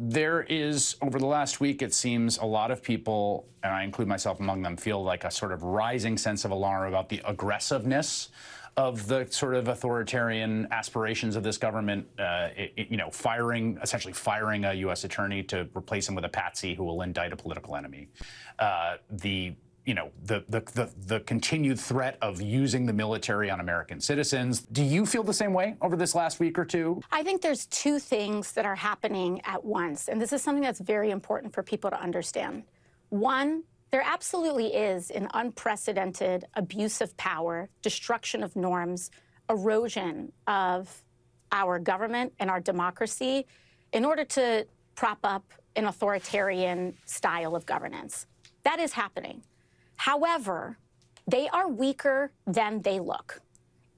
There is, over the last week, it seems a lot of people, and I include myself among them, feel like a sort of rising sense of alarm about the aggressiveness of the sort of authoritarian aspirations of this government, essentially firing a U.S. attorney to replace him with a patsy who will indict a political enemy. The continued threat of using the military on American citizens. Do you feel the same way over this last week or two? I think there's two things that are happening at once, and this is something that's very important for people to understand. One, there absolutely is an unprecedented abuse of power, destruction of norms, erosion of our government and our democracy in order to prop up an authoritarian style of governance. That is happening. However, they are weaker than they look.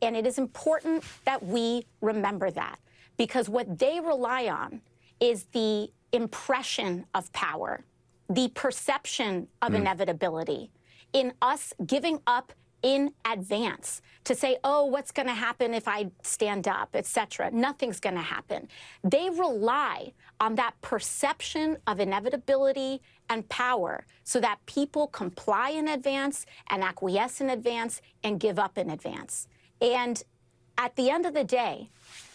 And it is important that we remember that, because what they rely on is the impression of power, the perception of inevitability, in us giving up in advance to say, oh, what's going to happen if I stand up, et cetera. Nothing's going to happen. They rely on that perception of inevitability and power so that people comply in advance and acquiesce in advance and give up in advance. And at the end of the day,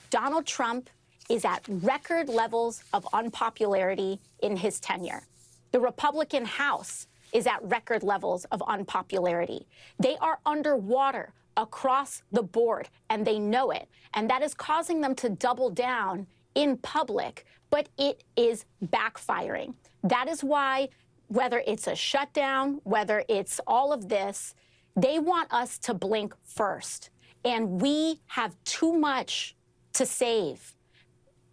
Donald Trump is at record levels of unpopularity in his tenure. The Republican House is at record levels of unpopularity. They are underwater across the board, and they know it. And that is causing them to double down in public, but it is backfiring. That is why, whether it's a shutdown, whether it's all of this, they want us to blink first. And we have too much to save.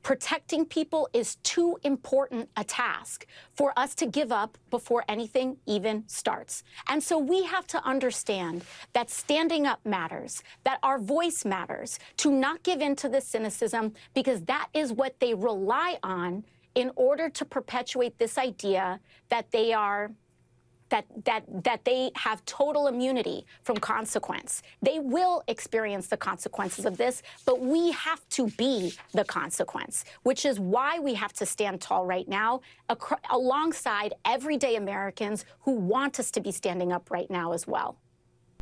Protecting people is too important a task for us to give up before anything even starts. And so we have to understand that standing up matters, that our voice matters, to not give in to the cynicism, because that is what they rely on in order to perpetuate this idea that they are that they have total immunity from consequence. They will experience the consequences of this, but we have to be the consequence, which is why we have to stand tall right now alongside everyday Americans who want us to be standing up right now as well.